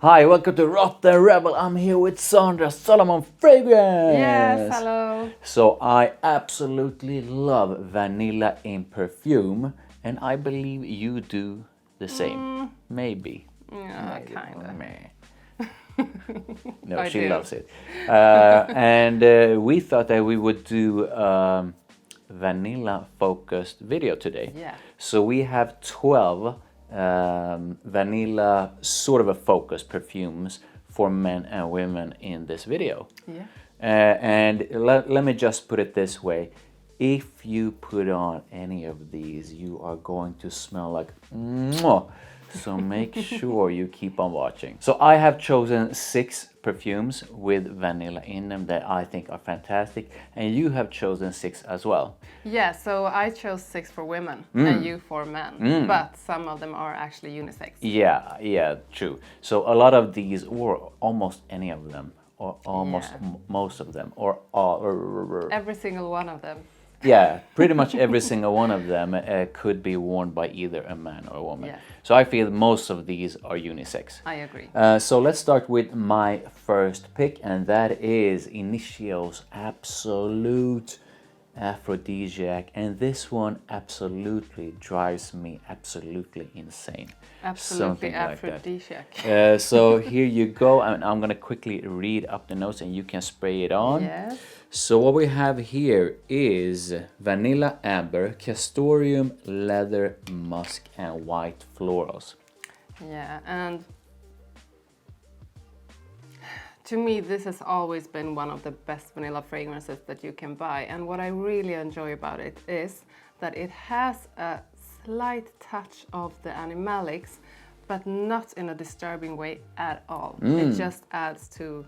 Hi, welcome to Rebel. I'm here with Sandra Solomon Fragrance. Yes, hello. So I absolutely love vanilla in perfume, and I believe you do the same. Maybe. Yeah, kind of. No, I she do. loves it. And we thought that we would do vanilla focused video today. Yeah. So we have 12 vanilla sort of a focus perfumes for men and women in this video. Yeah. And let me just put it this way. If you put on any of these, you are going to smell like mwah. So make sure you keep on watching. So I have chosen 6 perfumes with vanilla in them that I think are fantastic, and you have chosen 6 as well. Yeah, so I chose 6 for women and you for men, but some of them are actually unisex. Yeah, true. So a lot of these, or almost any of them, or almost most of them, or all. Every single one of them. Yeah, pretty much every single one of them could be worn by either a man or a woman. Yeah. So I feel most of these are unisex. I agree. So let's start with my first pick, and that is Initio's Absolute Aphrodisiac. And this one absolutely drives me absolutely insane. Absolutely Something like that. aphrodisiac. So here you go. I'm going to quickly read up the notes and you can spray it on. Yes. So what we have here is vanilla amber, castoreum, leather, musk, and white florals. Yeah, and to me this has always been one of the best vanilla fragrances that you can buy. And what I really enjoy about it is that it has a slight touch of the animalics, but not in a disturbing way at all. It just adds to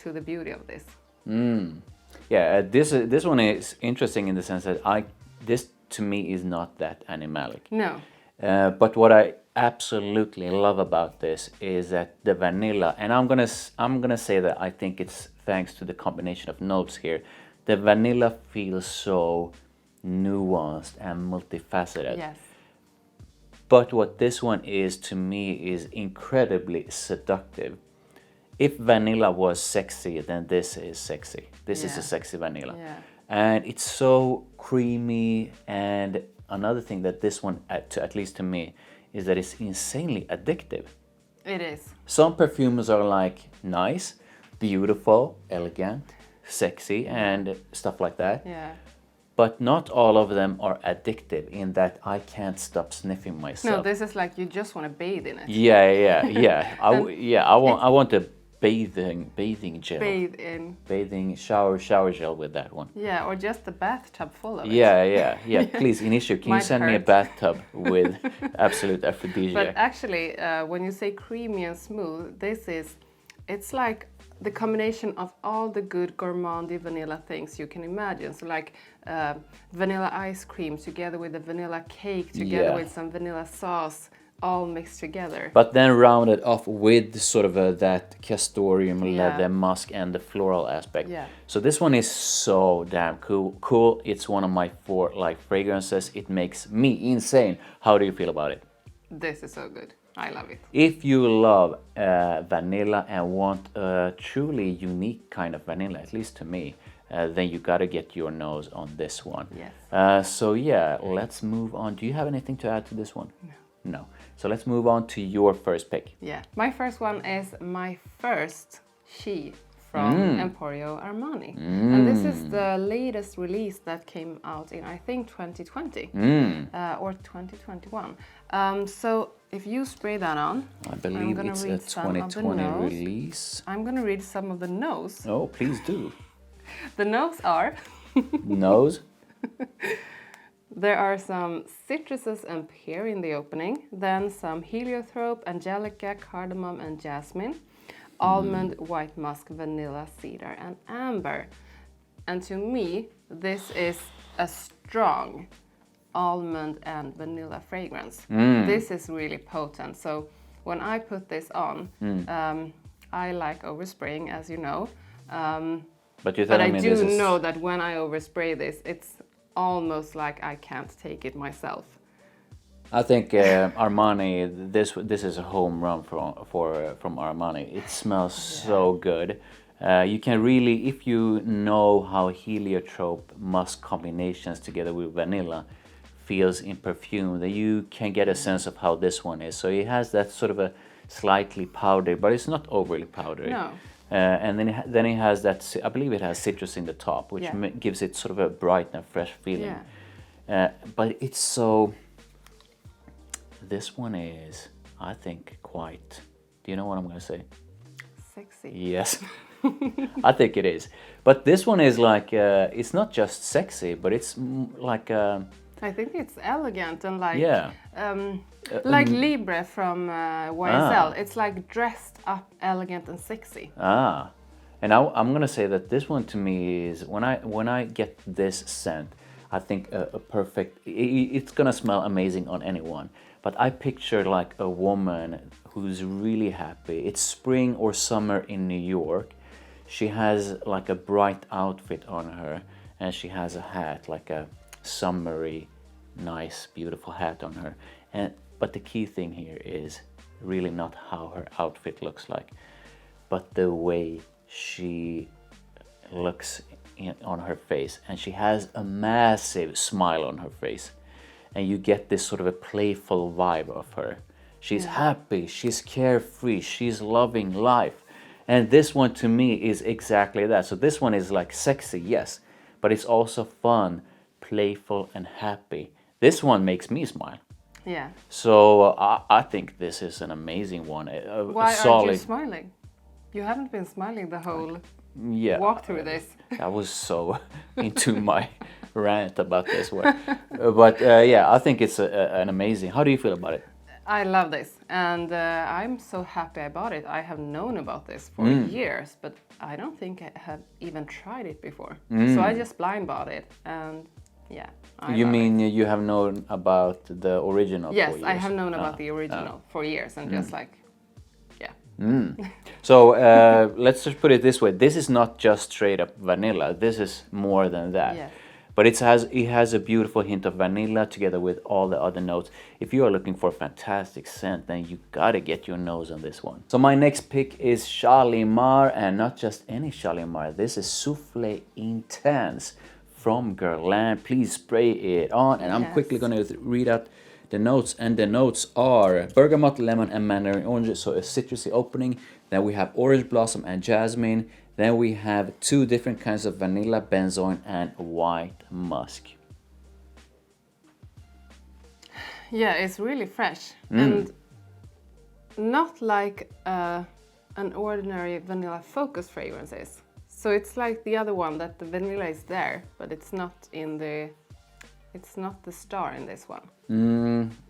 the beauty of this. Yeah, this one is interesting in the sense that this to me is not that animalic. No. But what I absolutely love about this is that the vanilla, and I'm gonna say that I think it's thanks to the combination of notes here. The vanilla feels so nuanced and multifaceted. Yes. But what this one is to me is incredibly seductive. If vanilla was sexy, then this is sexy. This is a sexy vanilla. Yeah. And it's so creamy. And another thing that this one, at least to me, is that it's insanely addictive. It is. Some perfumes are like nice, beautiful, elegant, sexy, and stuff like that. Yeah. But not all of them are addictive in that I can't stop sniffing myself. No, this is like you just want to bathe in it. Yeah. I want a bathing gel. Bathe in. Bathing shower gel with that one. Yeah, or just a bathtub full of it. Yeah. Please, Initio, can you Might send me a hurt. bathtub with Absolute Aphrodisiac? But actually, when you say creamy and smooth, it's like the combination of all the good gourmandy vanilla things you can imagine. So like vanilla ice cream together with a vanilla cake, together with some vanilla sauce, all mixed together. But then rounded off with sort of that castoreum, leather, musk, and the floral aspect. Yeah. So this one is so damn cool. It's one of my 4 fragrances. It makes me insane. How do you feel about it? This is so good. I love it. If you love vanilla and want a truly unique kind of vanilla, at least to me, then you gotta get your nose on this one. Yes. So yeah, let's move on. Do you have anything to add to this one? No. So let's move on to your first pick. Yeah. My first one is my first She from Emporio Armani. And this is the latest release that came out in, I think, 2020 or 2021. So if you spray that on, I believe it's a 2020 release. I'm going to read some of the notes. Oh, please do. The notes are... Nose? There are some citruses and pear in the opening, then some heliotrope, angelica, cardamom and jasmine, almond, white musk, vanilla, cedar and amber. And to me, this is a strong almond and vanilla fragrance. This is really potent. So when I put this on, I like overspraying, as you know. But you're But telling I me do this is... know that when I overspray this, it's almost like I can't take it myself. I think Armani. This is a home run from Armani. It smells so good. You can really, if you know how heliotrope musk combinations together with vanilla feels in perfume, then you can get a sense of how this one is. So it has that sort of a slightly powdery, but it's not overly powdery. No. And then it has that, I believe it has citrus in the top, which gives it sort of a bright and fresh feeling. Yeah. But it's so, this one is, I think, quite, do you know what I'm going to say? Sexy. Yes, I think it is. But this one is like, it's not just sexy, but it's like... I think it's elegant and like... Yeah. Like Libre from YSL. It's like dressed up, elegant and sexy. And I'm gonna say that this one to me is, when I get this scent, I think a perfect, it's gonna smell amazing on anyone. But I picture like a woman who's really happy. It's spring or summer in New York. She has like a bright outfit on her, and she has a hat, like a summery, nice, beautiful hat on her. But the key thing here is really not how her outfit looks like, but the way she looks on her face. And she has a massive smile on her face. And you get this sort of a playful vibe of her. She's happy, she's carefree, she's loving life. And this one to me is exactly that. So this one is like sexy, yes, but it's also fun, playful and happy. This one makes me smile. Yeah. So I think this is an amazing one. Why aren't you smiling? You haven't been smiling the whole walk through this. I was so into my rant about this one. But I think it's an amazing. How do you feel about it? I love this, and I'm so happy I bought it. I have known about this for years, but I don't think I have even tried it before. So I just blind bought it, and you mean you have known about the original? Yes, for years? I have known about the original for years, and just like, So let's just put it this way: this is not just straight up vanilla. This is more than that. Yeah. But it has a beautiful hint of vanilla together with all the other notes. If you are looking for a fantastic scent, then you gotta get your nose on this one. So my next pick is Shalimar, and not just any Shalimar. This is Souffle Intense from Guerlain. Please spray it on, and I'm quickly gonna read out the notes, and the notes are bergamot, lemon, and mandarin orange, so a citrusy opening. Then we have orange blossom and jasmine. Then we have 2 different kinds of vanilla, benzoin, and white musk. Yeah, it's really fresh and not like an ordinary vanilla focus fragrance is. So it's like the other one that the vanilla is there, but it's not the star in this one.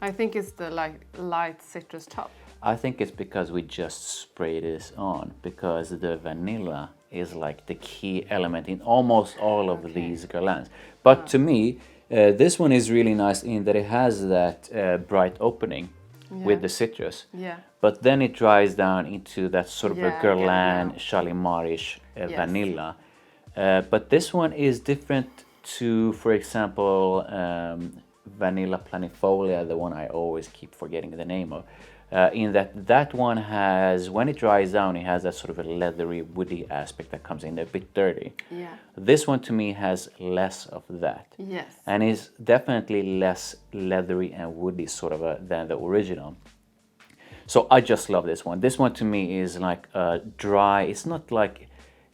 I think it's the like light citrus top. I think it's because we just spray this on, because the vanilla is like the key element in almost all of these Guerlains. But to me, this one is really nice in that it has that bright opening with the citrus. Yeah. But then it dries down into that sort of a Guerlain, Shalimar-ish vanilla. But this one is different to, for example, Vanilla Planifolia, the one I always keep forgetting the name of. In that one has, when it dries down, it has that sort of a leathery, woody aspect that comes in, a bit dirty. Yeah. This one to me has less of that. Yes. And is definitely less leathery and woody sort of than the original. So I just love this one. This one to me is like dry. It's not like,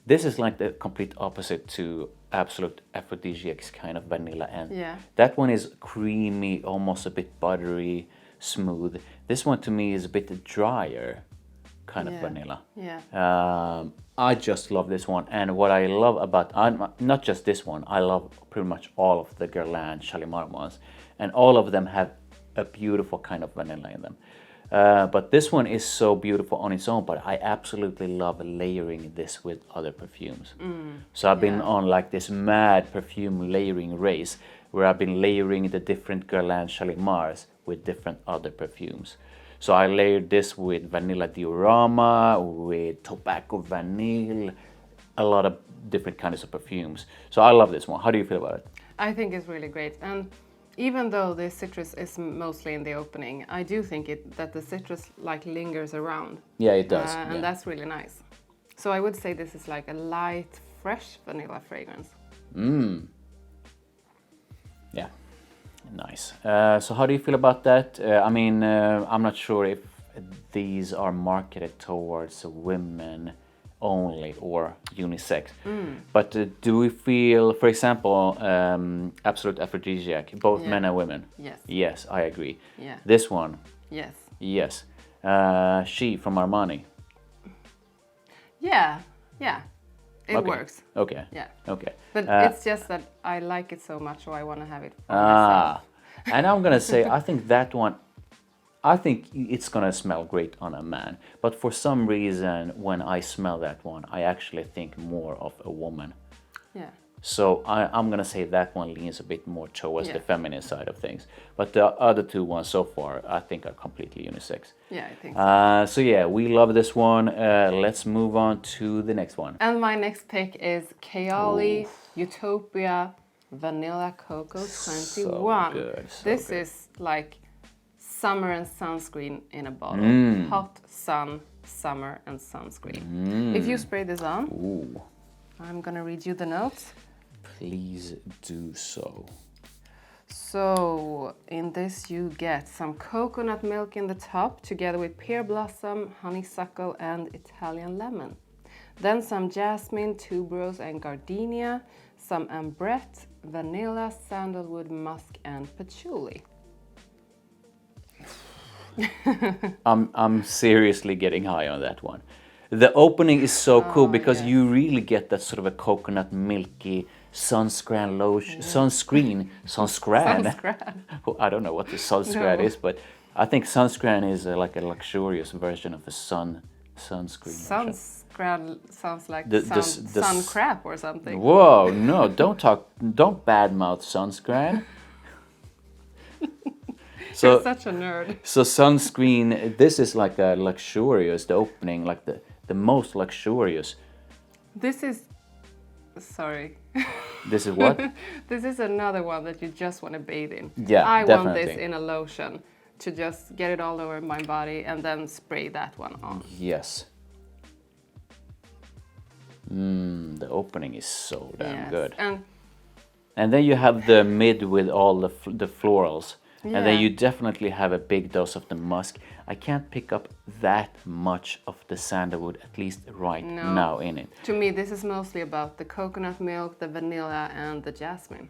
this is like the complete opposite to Absolute Aphrodisiac's kind of vanilla. And that one is creamy, almost a bit buttery, smooth. This one to me is a bit drier kind of vanilla. Yeah. I just love this one, and what I love about, not just this one, I love pretty much all of the Guerlain Shalimar ones, and all of them have a beautiful kind of vanilla in them. But this one is so beautiful on its own, but I absolutely love layering this with other perfumes. So I've been on like this mad perfume layering race, where I've been layering the different Guerlain Shalimars with different other perfumes. So I layered this with Vanilla Diorama, with Tobacco Vanille, a lot of different kinds of perfumes. So I love this one. How do you feel about it? I think it's really great. And even though the citrus is mostly in the opening, I do think that the citrus like lingers around. Yeah, it does. And that's really nice. So I would say this is like a light, fresh vanilla fragrance. Yeah, nice. So how do you feel about that? I mean, I'm not sure if these are marketed towards women only or unisex. But do we feel, for example, Absolute Aphrodisiac, both men and women? Yes. Yes, I agree. Yeah. This one? Yes. Yes. She from Armani? Yeah, it Okay. works. Okay. Yeah. Okay. But it's just that I like it so much, so I want to have it for myself. And I'm gonna say, I think that one, I think it's gonna smell great on a man. But for some reason, when I smell that one, I actually think more of a woman. Yeah. So I'm gonna say that one leans a bit more towards the Yeah. feminine side of things. But the other two ones so far, I think are completely unisex. Yeah, I think so. So yeah, we love this one. Let's move on to the next one. And my next pick is Kayali Utopia Vanilla Coco 21. So good, so This good. is like summer and sunscreen in a bottle. Hot sun, summer and sunscreen. If you spray this on, Ooh, I'm gonna read you the notes. please do so. So in this you get some coconut milk in the top together with pear blossom, honeysuckle and Italian lemon. Then some jasmine, tuberose and gardenia, some ambrette, vanilla, sandalwood, musk and patchouli. I'm seriously getting high on that one. The opening is so cool because you really get that sort of a coconut milky sunscreen lotion, sunscreen. I don't know what the sunscreen is, but I think sunscreen is like a luxurious version of a sunscreen. lotion. Sunscreen sounds like The sun crap or something. Whoa, no, don't badmouth sunscreen. You're such a nerd. So sunscreen, this is like a luxurious, the opening, like the most luxurious. This is, sorry. This is what? This is another one that you just want to bathe in. Yeah, I want this definitely. in a lotion to just get it all over my body and then spray that one on. Yes. The opening is so damn Yes. good. And then you have the mid with all the florals. And then Yeah. you definitely have a big dose of the musk. I can't pick up that much of the sandalwood, at least right now in it. to me, this is mostly about the coconut milk, the vanilla, and the jasmine.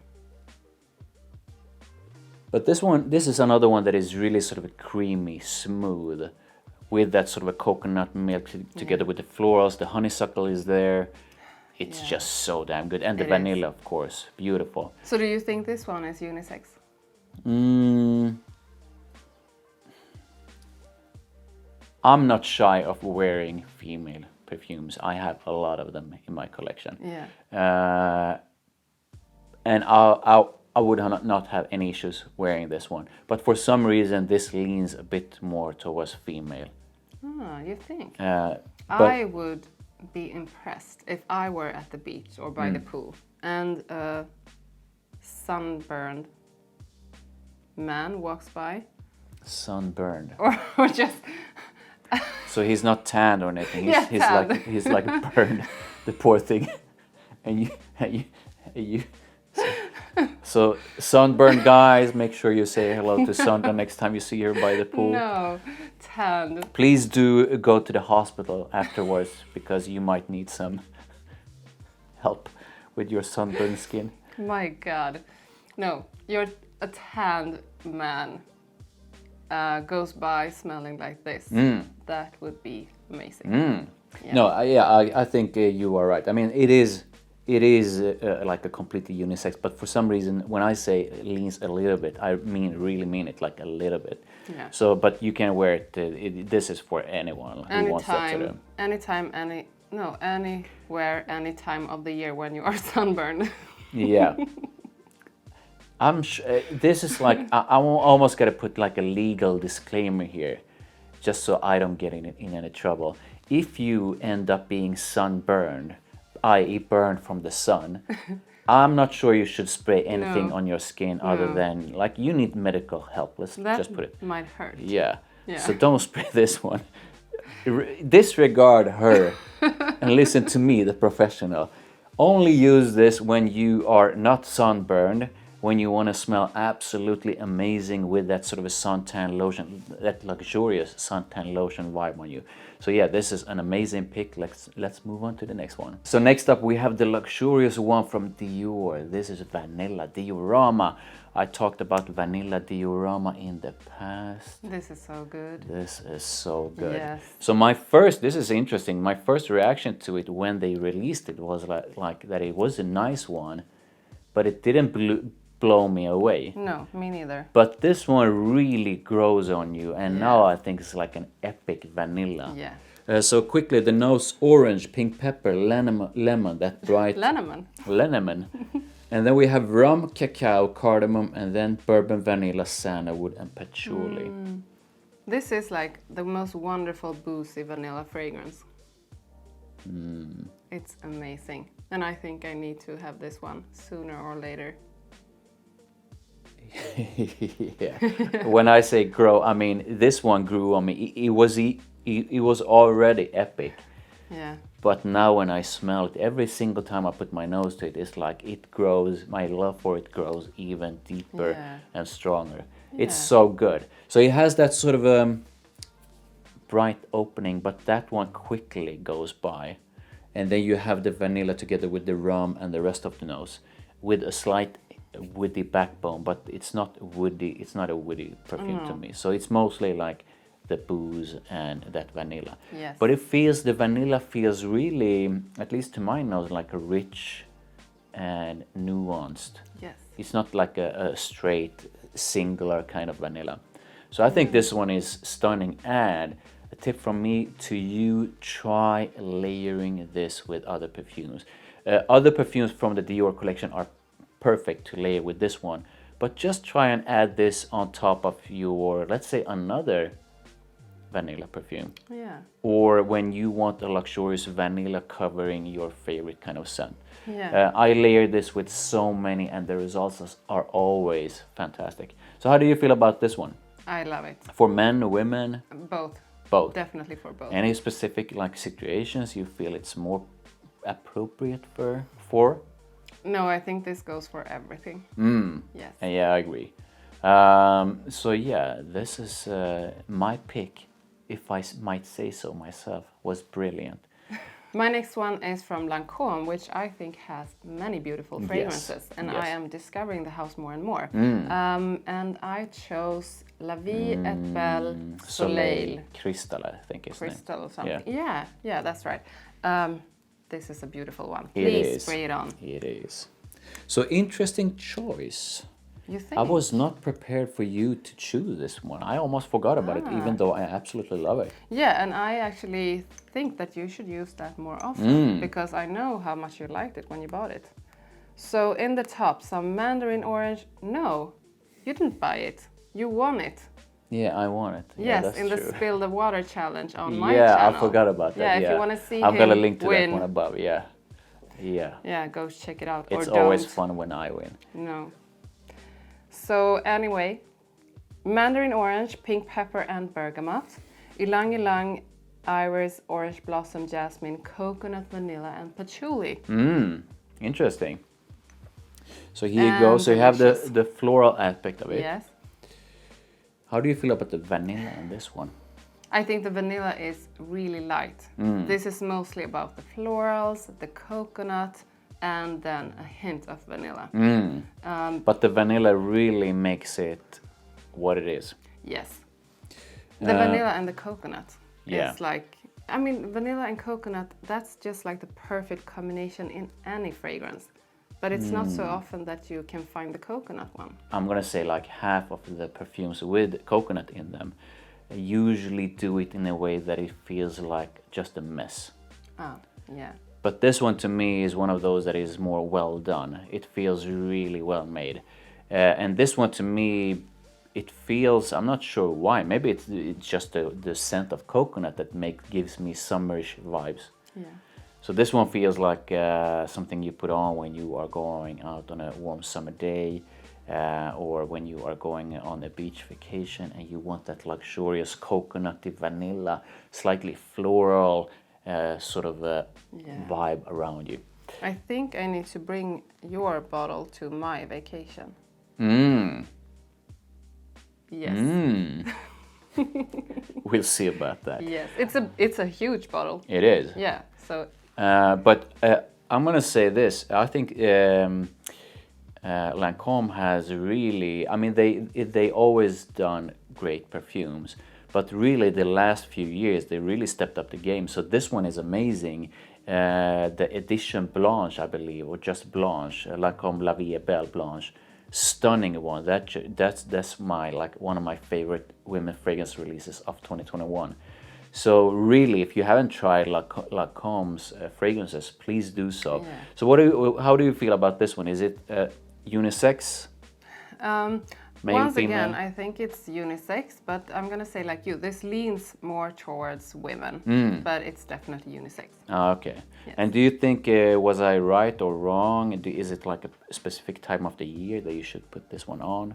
But this is another one that is really sort of a creamy, smooth, with that sort of a coconut milk together with the florals. The honeysuckle is there. It's just so damn good. And the It is. vanilla, of course, beautiful. So do you think this one is unisex? I'm not shy of wearing female perfumes. I have a lot of them in my collection. Yeah. And I would not have any issues wearing this one. But for some reason, this leans a bit more towards female. You think? But I would be impressed if I were at the beach or by the pool and a sunburned man walks by. sunburned. Or just, So he's not tanned or anything. He's, Yeah, he's like burned, the poor thing. And you. So sunburned guys, make sure you say hello to Sandra next time you see her by the pool. no, tanned. Please do go to the hospital afterwards because you might need some help with your sunburned skin. My God. No, you're a tanned man goes by smelling like this. That would be amazing. Yeah. No, I think you are right. I mean, it is like a completely unisex, but for some reason, when I say it leans a little bit, I really mean it, like a little bit. Yeah. So, but you can wear it. This is for anyone who wants that to do. Anywhere, any time of the year when you are sunburned. Yeah. This is like I almost gotta put like a legal disclaimer here, just so I don't get in any trouble. If you end up being sunburned, i.e. burned from the sun, I'm not sure you should spray anything No. on your skin other No. than, like, you need medical help. Let's That just put it. might hurt. Yeah. Yeah. So don't spray this one. Disregard her and listen to me, the professional. Only use this when you are not sunburned, when you want to smell absolutely amazing with that sort of a suntan lotion, that luxurious suntan lotion vibe on you. So yeah, this is an amazing pick. Let's move on to the next one. So next up we have the luxurious one from Dior. This is Vanilla Diorama. I talked about Vanilla Diorama in the past. This is so good. This is so good. Yes. So this is interesting. My first reaction to it when they released it was like that it was a nice one, but it didn't blow me away. No, me neither. But this one really grows on you, and now I think it's like an epic vanilla. Yeah. So quickly, the nose: orange, pink pepper, lemon, that bright lemon. And then we have rum, cacao, cardamom, and then bourbon, vanilla, sandalwood, and patchouli. This is like the most wonderful boozy vanilla fragrance. It's amazing. And I think I need to have this one sooner or later. Yeah. When I say grow, I mean this one grew on me. It was already epic. Yeah. But now when I smell it, every single time I put my nose to it, it's like it grows, my love for it grows even deeper and stronger. It's so good. So it has that sort of bright opening, but that one quickly goes by. And then you have the vanilla together with the rum and the rest of the nose with a slight woody backbone, but it's not woody. It's not a woody perfume to me. So it's mostly like the booze and that vanilla. Yes. But the vanilla feels really, at least to my nose, like a rich and nuanced. Yes. It's not like a straight, singular kind of vanilla. So I think this one is stunning. And a tip from me to you, try layering this with other perfumes. Other perfumes from the Dior collection are perfect to layer with this one. But just try and add this on top of your, let's say, another vanilla perfume. Yeah. Or when you want a luxurious vanilla covering your favorite kind of scent. Yeah. I layer this with so many and the results are always fantastic. So how do you feel about this one? I love it. For men, women? Both. Both. Definitely for both. Any specific like situations you feel it's more appropriate for? No, I think this goes for everything. Yes. Yeah, I agree. So yeah, this is my pick, if I might say so myself, was brilliant. My next one is from Lancôme, which I think has many beautiful fragrances, and I am discovering the house more and more. And I chose La Vie et Belle Soleil. Cristal, I think it's Cristal or something. Yeah. Yeah, that's right. This is a beautiful one. It Please is. spray it on. It is. So interesting choice. You think? I was not prepared for you to choose this one. I almost forgot about it, even though I absolutely love it. Yeah, and I actually think that you should use that more often because I know how much you liked it when you bought it. So in the top, some mandarin orange. No, you didn't buy it. You won it. Yeah, I want it. Yes, that's in the true. Spill the Water challenge on my Yeah, channel. I forgot about that. Yeah, if you want to see I've got a him link to win. that one above. Yeah. Yeah, go check it out. It's or always don't. fun when I win. No. So anyway, mandarin orange, pink pepper and bergamot, ylang ylang, iris, orange blossom, jasmine, coconut, vanilla and patchouli. Interesting. So here you go. So you have the floral aspect of it. Yes. How do you feel about the vanilla in this one? I think the vanilla is really light. This is mostly about the florals, the coconut, and then a hint of vanilla. But the vanilla really makes it what it is. Yes. The vanilla and the coconut. Yeah. It's like, I mean, vanilla and coconut, that's just like the perfect combination in any fragrance. But it's not so often that you can find the coconut one. I'm gonna say like half of the perfumes with coconut in them usually do it in a way that it feels like just a mess. Oh, yeah. But this one to me is one of those that is more well done. It feels really well made. And this one to me, it feels, I'm not sure why, maybe it's just the scent of coconut that gives me summerish vibes. Yeah. So this one feels like something you put on when you are going out on a warm summer day, or when you are going on a beach vacation and you want that luxurious coconutty vanilla, slightly floral sort of vibe around you. I think I need to bring your bottle to my vacation. Yes. We'll see about that. Yes, it's a huge bottle. It is. Yeah. So. But I'm gonna say this. I think Lancôme has really. I mean, they always done great perfumes, but really the last few years they really stepped up the game. So this one is amazing. The edition Blanche, I believe, or just Blanche, Lancôme La Vie est Belle Blanche, stunning one. That's my one of my favorite women fragrance releases of 2021. So really, if you haven't tried Lancôme's fragrances, please do so. Yeah. So how do you feel about this one? Is it unisex? Once again, I think it's unisex, but I'm gonna say like you, this leans more towards women, but it's definitely unisex. Okay. Yes. And do you think, was I right or wrong? Is it like a specific time of the year that you should put this one on?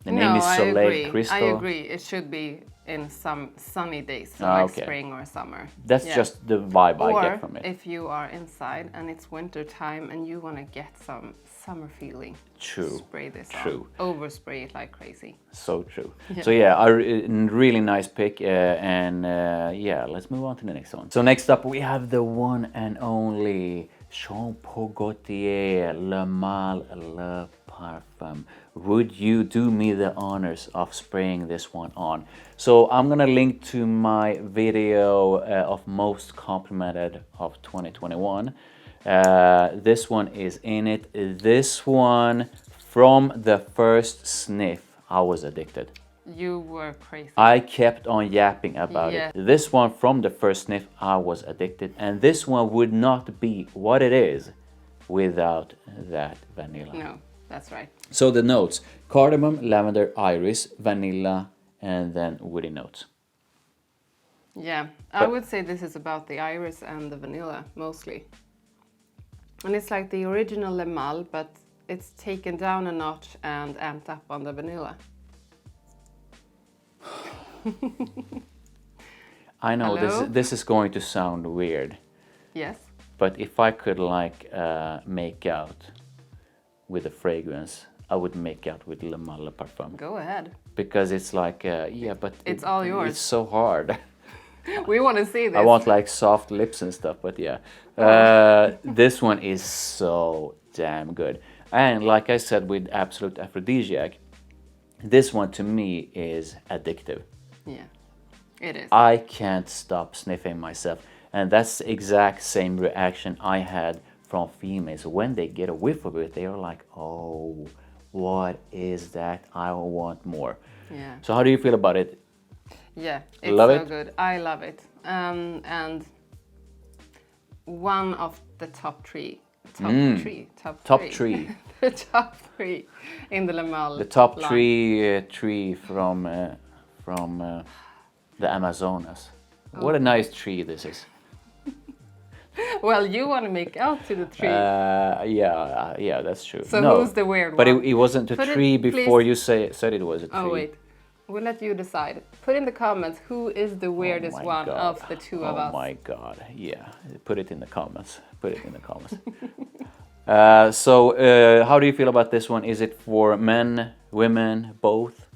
The name is Soleil, Cristal. I agree. It should be in some sunny days, so like spring or summer. That's just the vibe I get from it. Or if you are inside and it's winter time and you want to get some summer feeling, spray this on. Overspray it like crazy. So true. Yeah. So yeah, really nice pick. Let's move on to the next one. So next up we have the one and only Gaultier Le Mal Le Parfum. Would you do me the honors of spraying this one on? So I'm gonna link to my video of most complimented of 2021. This one is in it. This one, from the first sniff, I was addicted. You were crazy. I kept on yapping about it. This one, from the first sniff, I was addicted. And this one would not be what it is without that vanilla. No, that's right. So the notes: cardamom, lavender, iris, vanilla, and then woody notes. Yeah, I would say this is about the iris and the vanilla mostly. And it's like the original Le Mal, but it's taken down a notch and amped up on the vanilla. I know this is going to sound weird. Yes. But if I could make out with a fragrance, I would make out with Le Mal Le Parfum. Go ahead. Because it's like, but it's all yours. It's so hard. We want to see this. I want like soft lips and stuff, but yeah. This one is so damn good. And like I said with Absolute Aphrodisiac, this one to me is addictive. Yeah, it is. I can't stop sniffing myself. And that's the exact same reaction I had from females. When they get a whiff of it, they are like, oh, what is that? I want more. Yeah. So how do you feel about it? Yeah, it's so good. I love it. And one of the top three. The top three in the Le Mal. The top tree from the Amazonas. What a nice tree this is. Well, you want to make out to the tree. Yeah, that's true. So who's the weird but one? It wasn't a tree before you said it was a tree. Oh wait, we'll let you decide. Put in the comments who is the weirdest one of the two of us. Oh my god, yeah. Put it in the comments. How do you feel about this one? Is it for men, women, both?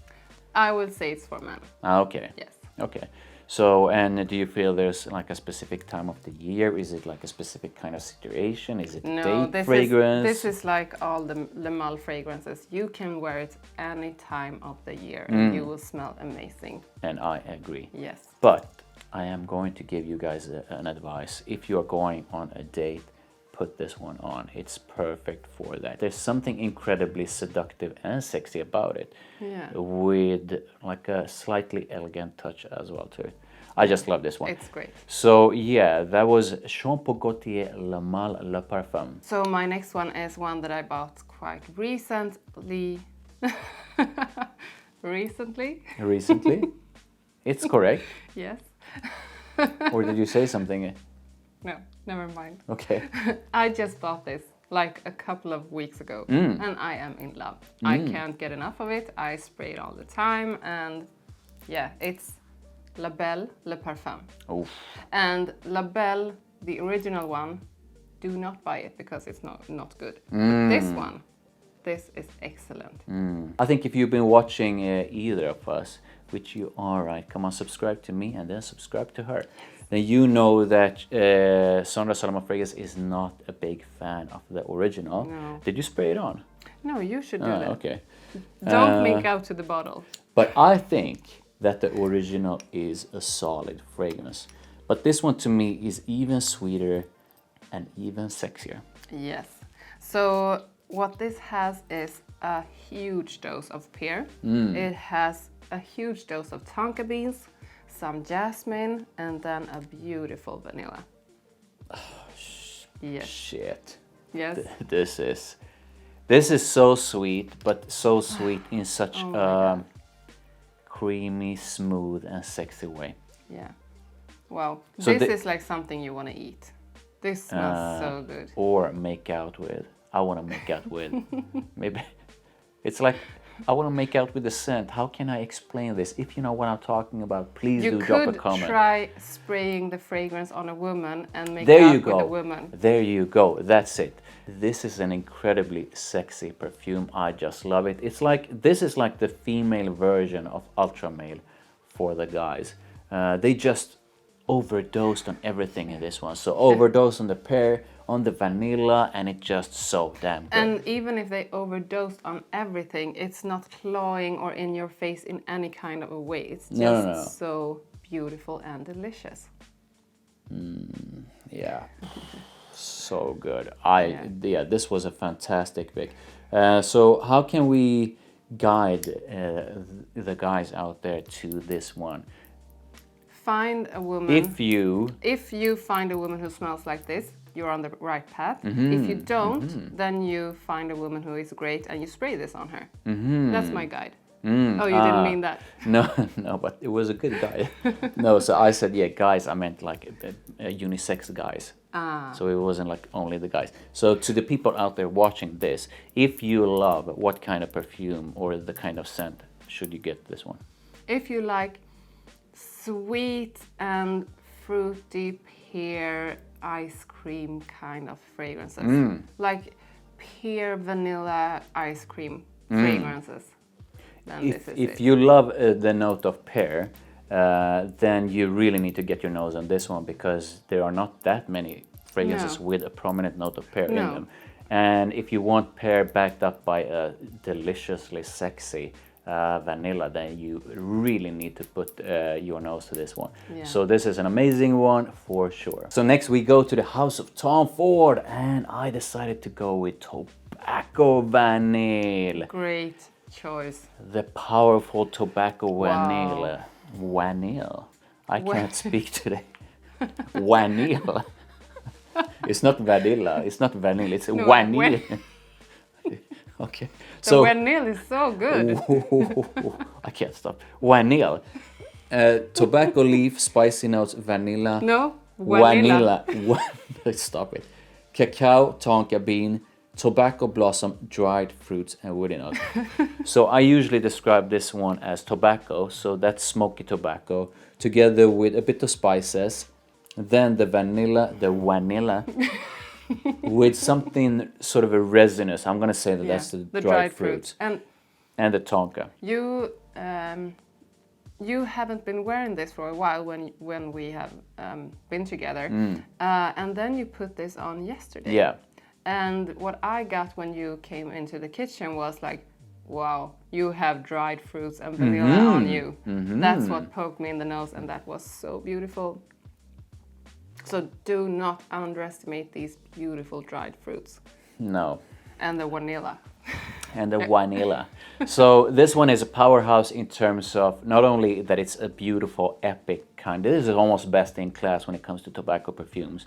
I would say it's for men. Okay. Yes. Okay. So, and do you feel there's like a specific time of the year? Is it like a specific kind of situation? Is it date fragrance? This is like all the Le Mal fragrances. You can wear it any time of the year and you will smell amazing. And I agree. Yes. But I am going to give you guys an advice. If you're going on a date, put this one on. It's perfect for that. There's something incredibly seductive and sexy about it. Yeah. With like a slightly elegant touch as well to it. I just love this one. It's great. So yeah, that was Gaultier Le Mal Le Parfum. So my next one is one that I bought quite recently. Recently? It's correct. Yes. Or did you say something? No, never mind. Okay. I just bought this like a couple of weeks ago, and I am in love. I can't get enough of it. I spray it all the time, and yeah, it's La Belle Le Parfum. Oof. And La Belle, the original one, do not buy it because it's not good. But this is excellent. I think if you've been watching either of us, which you are, right, come on, subscribe to me and then subscribe to her. Then you know that Sandra Solomon Fragrance is not a big fan of the original. No. Did you spray it on? No, you should do that. Okay. Don't make out to the bottle. But I think that the original is a solid fragrance. But this one to me is even sweeter and even sexier. Yes. So what this has is a huge dose of pear. It has a huge dose of tonka beans, some jasmine, and then a beautiful vanilla. Yes. Shit. Yes. This is so sweet, but so sweet in such a creamy, smooth, and sexy way. Yeah. Wow. So this is like something you want to eat. This smells so good. Or make out with. I want to make out with. Maybe it's like I want to make out with the scent. How can I explain this? If you know what I'm talking about, please do drop a comment. You could try spraying the fragrance on a woman and make There out you go. with a woman. There you go. That's it. This is an incredibly sexy perfume. I just love it. It's like this is like the female version of Ultra Male for the guys. They just overdosed on everything in this one. So overdosed on the pear, on the vanilla, and it just so damn good. And even if they overdosed on everything, it's not clawing or in your face in any kind of a way. It's just so beautiful and delicious. Yeah, so good. This was a fantastic pick. So how can we guide the guys out there to this one? Find a woman. If you find a woman who smells like this, you're on the right path. If you don't, then you find a woman who is great and you spray this on her. That's my guide. Oh, you didn't mean that? No, but it was a good guide. No, so I said, guys, I meant like unisex guys. So it wasn't like only the guys. So to the people out there watching this, if you love what kind of perfume or the kind of scent, should you get this one? If you like sweet and fruity pear ice cream kind of fragrances, like pear vanilla ice cream fragrances, then this is it. If you love the note of pear, then you really need to get your nose on this one, because there are not that many fragrances with a prominent note of pear in them. And if you want pear backed up by a deliciously sexy vanilla, then you really need to put your nose to this one. So this is an amazing one for sure. So next we go to the house of Tom Ford, and I decided to go with Tobacco Vanille. Great choice. The powerful Tobacco Vanille. Vanille. I can't speak today. Vanille. It's not vanilla. It's not vanilla. It's vanille. Okay. The vanille is so good. I can't stop. Vanille. Tobacco leaf, spicy notes, vanilla. No, vanilla. Stop it. Cacao, tonka bean, tobacco blossom, dried fruits, and woody notes. So I usually describe this one as tobacco, so that's smoky tobacco, together with a bit of spices, then the vanilla, with something sort of a resinous. I'm gonna say that that's the dried fruits and the tonka. You haven't been wearing this for a while when we have been together, and then you put this on yesterday. Yeah. And what I got when you came into the kitchen was like, wow, you have dried fruits and vanilla on you. That's what poked me in the nose, and that was so beautiful. So do not underestimate these beautiful dried fruits. No. And the vanilla. And the vanilla. So this one is a powerhouse in terms of not only that it's a beautiful, epic kind. This is almost best in class when it comes to tobacco perfumes.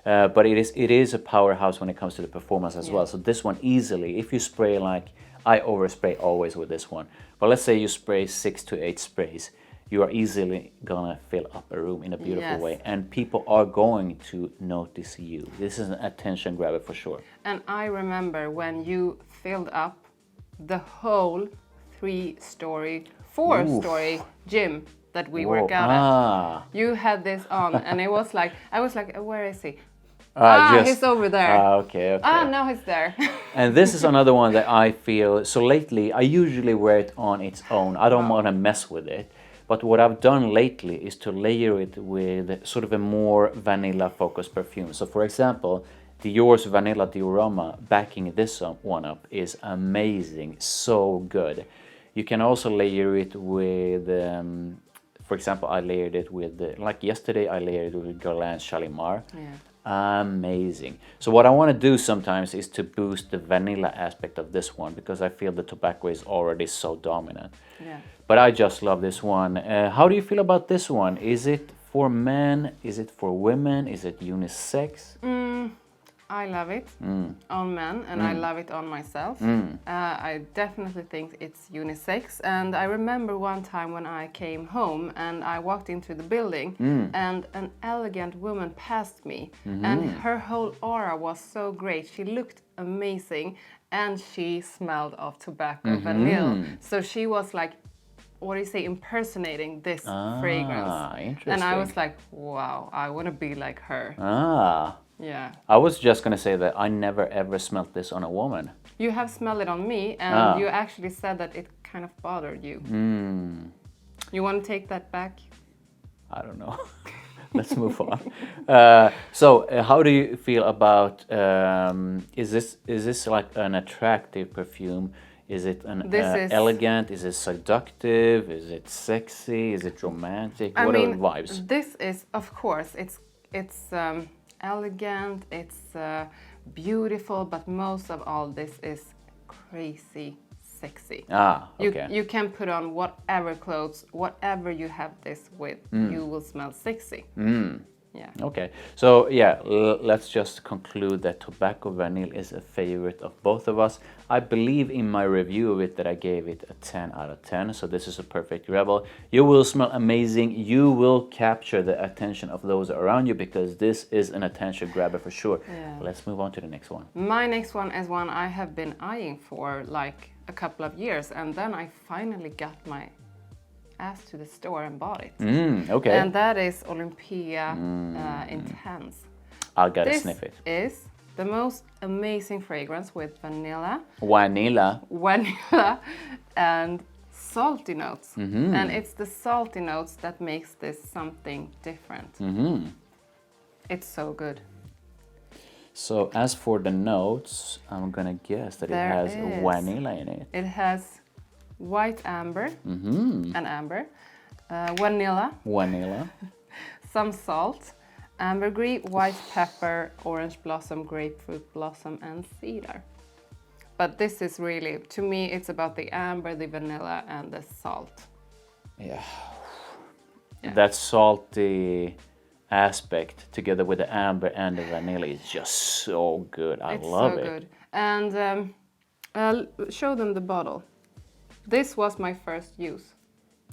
But it is a powerhouse when it comes to the performance as well. So this one easily, if you spray I overspray always with this one. But let's say you spray 6 to 8 sprays. you are easily gonna fill up a room in a beautiful Yes. way, and people are going to notice you. This is an attention grabber for sure. And I remember when you filled up the whole 4-story gym that we work out at. You had this on, and it was like, I was like, where is he? He's over there. Okay. Now he's there. And this is another one that I feel, so lately I usually wear it on its own. I don't want to mess with it. But what I've done lately is to layer it with sort of a more vanilla focused perfume. So for example, Dior's Vanilla Diorama, backing this one up, is amazing, so good. You can also layer it with, for example, I layered it with, like yesterday I layered it with Guerlain's Shalimar. Yeah. Amazing. So what I want to do sometimes is to boost the vanilla aspect of this one, because I feel the tobacco is already so dominant. Yeah. But I just love this one. How do you feel about this one? Is it for men? Is it for women? Is it unisex? I love it on men, and I love it on myself. I definitely think it's unisex. And I remember one time when I came home and I walked into the building and an elegant woman passed me, and her whole aura was so great. She looked amazing, and she smelled of tobacco vanille. So she was like, what do you say, impersonating this fragrance. Interesting. And I was like, wow, I want to be like her. Yeah. I was just going to say that I never ever smelled this on a woman. You have smelled it on me, and you actually said that it kind of bothered you. You want to take that back? I don't know. Let's move on. So how do you feel about, is this like an attractive perfume? Is it an elegant? Is it seductive? Is it sexy? Is it romantic? What are the vibes? This is, of course, it's elegant, it's beautiful, but most of all, this is crazy sexy. Okay. You can put on whatever clothes, whatever you have this with, you will smell sexy. Yeah. Okay, so yeah, let's just conclude that Tobacco Vanille is a favorite of both of us. I believe in my review of it that I gave it a 10 out of 10, so this is a perfect rebel. You will smell amazing, you will capture the attention of those around you, because this is an attention grabber for sure. Yeah. Let's move on to the next one. My next one is one I have been eyeing for like a couple of years, and then I finally got my ass to the store and bought it. Okay. And that is Olympéa Intense. I gotta sniff it. This is the most amazing fragrance with vanilla, and salty notes. And it's the salty notes that makes this something different. It's so good. So as for the notes, I'm gonna guess that it has vanilla in it. It has white amber, and amber, vanilla, some salt, ambergris, white pepper, orange blossom, grapefruit blossom, and cedar. But this is really, to me, it's about the amber, the vanilla, and the salt. Yeah. That salty aspect together with the amber and the vanilla is just so good. I love it. It's so good. And show them the bottle. This was my first use.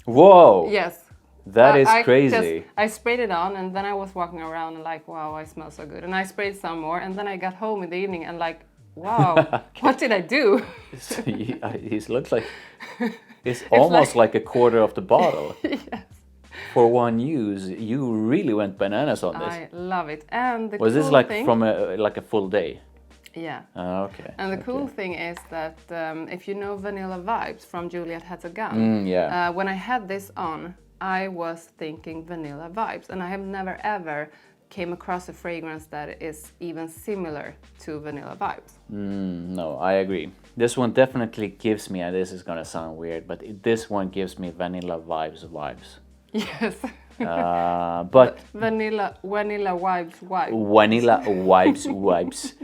Whoa! Yes. That is crazy. I sprayed it on, and then I was walking around and like, wow, I smell so good. And I sprayed some more, and then I got home in the evening and like, wow, what did I do? He looks like it's almost like a quarter of the bottle. Yes. For one use, you really went bananas on this. I love it. And the was cool this like thing, from a full day? Yeah. Okay. And the cool thing is that if you know Vanilla Vibes from Juliet Has a Gun, when I had this on, I was thinking Vanilla Vibes, and I have never ever came across a fragrance that is even similar to Vanilla Vibes. No, I agree. This one definitely gives me, and this is gonna sound weird, but this one gives me Vanilla Vibes. Yes. But vanilla vibes. Vanilla vibes.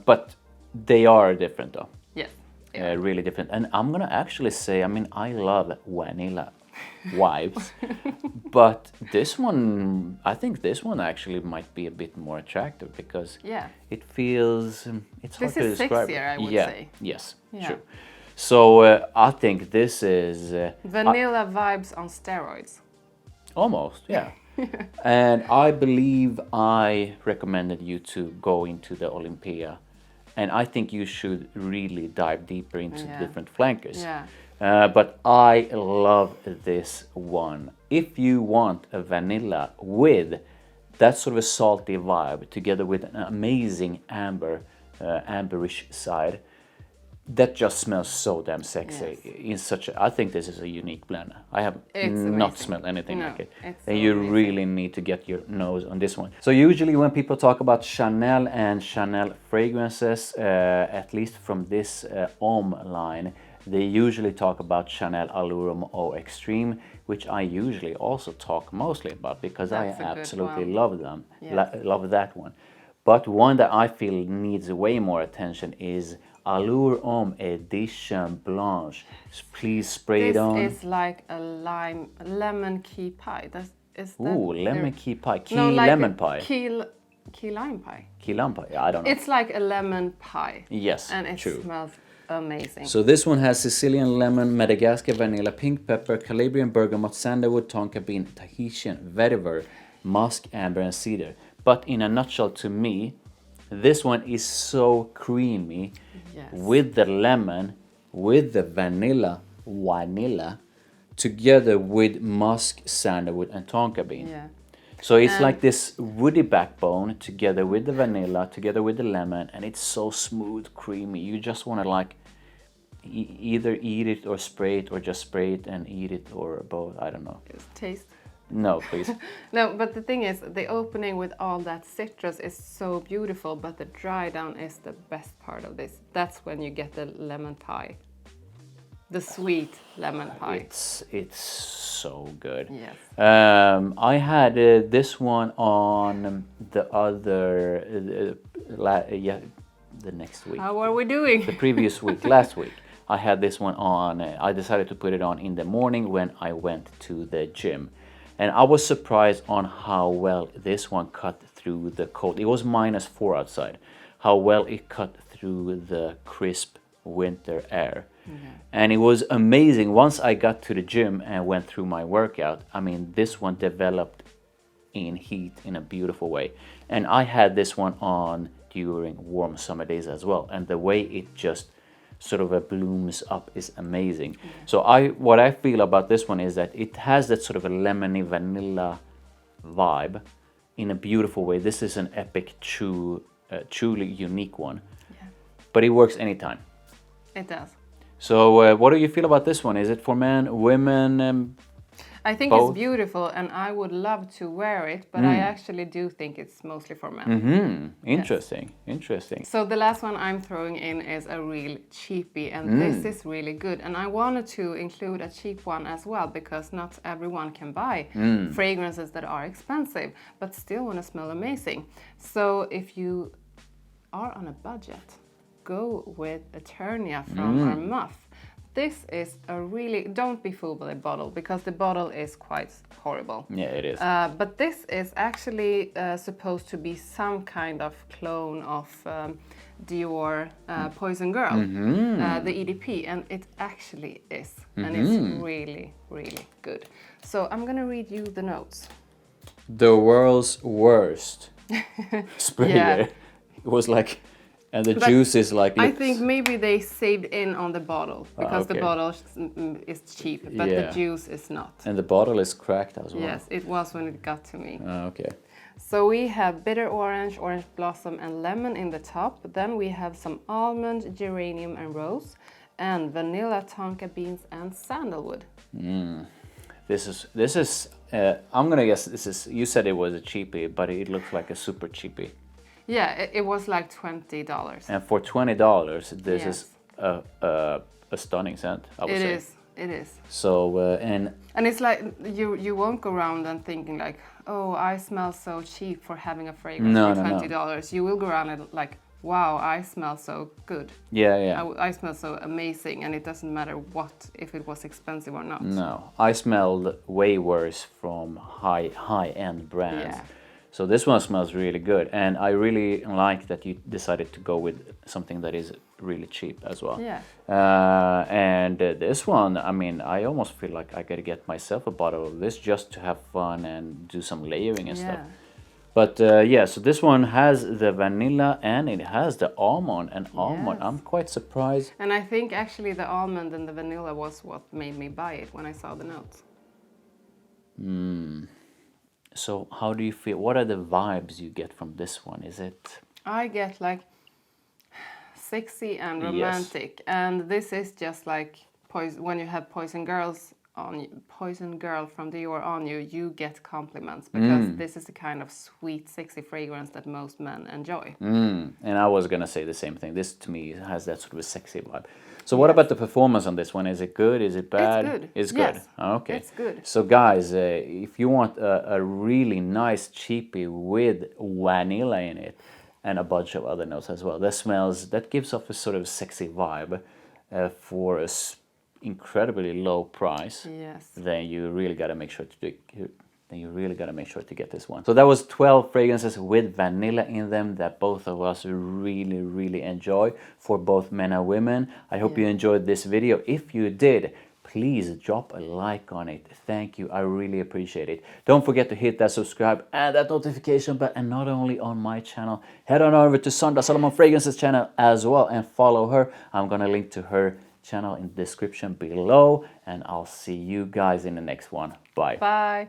But they are different though. Yes. Really different. And I'm gonna actually say, I mean, I love vanilla vibes, but this one, I think this one actually might be a bit more attractive because it feels, it's hard to describe. This is sexier, I would say. Yes, yeah. True. So I think this is Vanilla vibes on steroids. almost, yeah. And I believe I recommended you to go into the Olympéa, and I think you should really dive deeper into the different flankers. Yeah. But I love this one. If you want a vanilla with that sort of a salty vibe, together with an amazing amberish side, that just smells so damn sexy. In such a, I think this is a unique blend. I have not smelled anything like it. And so you really need to get your nose on this one. So usually when people talk about Chanel and Chanel fragrances, at least from this Homme line, they usually talk about Chanel Allure Eau Extreme, which I usually also talk mostly about because That's I a good absolutely one. love them. Yes. Love that one. But one that I feel needs way more attention is Allure Homme Edition Blanche. Please spray it on. This is like a lemon key pie. Is that Ooh, lemon key pie. Key no, like lemon pie. Key lime pie. Key lime pie. I don't know. It's like a lemon pie. Yes, And it true. smells amazing. So this one has Sicilian lemon, Madagascar vanilla, pink pepper, Calabrian bergamot, sandalwood, tonka bean, Tahitian vetiver, musk, amber, and cedar. But in a nutshell, to me, this one is so creamy with the lemon, with the vanilla, together with musk, sandalwood, and tonka bean. Yeah. So it's like this woody backbone together with the vanilla, together with the lemon, and it's so smooth, creamy. You just want to like either eat it or spray it, or just spray it and eat it, or both. I don't know. Just taste. No, please. No, but the thing is, the opening with all that citrus is so beautiful, but the dry down is the best part of this. That's when you get the lemon pie. The sweet lemon pie. It's so good. Yes. I had this one on the other, the next week. How are we doing? The previous week, last week. I had this one on, I decided to put it on in the morning when I went to the gym. And I was surprised on how well this one cut through the cold. It was -4 outside. How well it cut through the crisp winter air. And it was amazing. Once I got to the gym and went through my workout, I mean, this one developed in heat in a beautiful way. And I had this one on during warm summer days as well. And the way it just sort of blooms up is amazing. So what I feel about this one is that it has that sort of a lemony vanilla vibe in a beautiful way. This is an epic, truly unique one. But it works anytime. It does. So what do you feel about this one? Is it for men, women? I think both? it's beautiful and I would love to wear it, but I actually do think it's mostly for men. Interesting, interesting. So the last one I'm throwing in is a real cheapie, and this is really good. And I wanted to include a cheap one as well, because not everyone can buy fragrances that are expensive, but still want to smell amazing. So if you are on a budget, go with Eternia from Armaf. This is a really, don't be fooled by the bottle, because the bottle is quite horrible. Yeah, it is. But this is actually supposed to be some kind of clone of Dior Poison Girl, the EDP, and it actually is. And it's really, really good. So I'm gonna read you the notes. The world's worst sprayer. It was like, and the juice is like. I think maybe they saved in on the bottle, because the bottle is cheap, but the juice is not. And the bottle is cracked as well. Yes, it was when it got to me. Okay. So we have bitter orange, orange blossom, and lemon in the top. Then we have some almond, geranium, and rose, and vanilla, tonka beans, and sandalwood. This is. I'm gonna guess this is. You said it was a cheapie, but it looks like a super cheapie. Yeah, it was like $20. And for $20, this is a stunning scent, I would say. It is. So and it's like you won't go around and thinking like, oh, I smell so cheap for having a fragrance for $20. No. You will go around and like, wow, I smell so good. Yeah. I smell so amazing, and it doesn't matter if it was expensive or not. No, I smelled way worse from high-end brands. Yeah. So this one smells really good, and I really like that you decided to go with something that is really cheap as well. Yeah. And this one, I mean, I almost feel like I gotta get myself a bottle of this just to have fun and do some layering and stuff. But yeah, so this one has the vanilla and it has the almond, and almond, Yes. I'm quite surprised. And I think actually the almond and the vanilla was what made me buy it when I saw the notes. So how do you feel? What are the vibes you get from this one? Is it... I get like sexy and romantic, and this is just like when you have Poison Girl from Dior on you, you get compliments because this is the kind of sweet, sexy fragrance that most men enjoy. And I was gonna say the same thing. This to me has that sort of a sexy vibe. So what about the performance on this one? Is it good? Is it bad? It's good. It's Yes. good. Okay. It's good. So guys, if you want a really nice cheapie with vanilla in it and a bunch of other notes as well, that gives off a sort of sexy vibe for a incredibly low price. Yes. Then you really gotta make sure to get this one. So that was 12 fragrances with vanilla in them that both of us really, really enjoy for both men and women. I hope you enjoyed this video. If you did, please drop a like on it. Thank you. I really appreciate it. Don't forget to hit that subscribe and that notification button. And not only on my channel, head on over to Sandra Solomon Fragrance's channel as well and follow her. I'm gonna link to her channel in the description below, and I'll see you guys in the next one. Bye. Bye.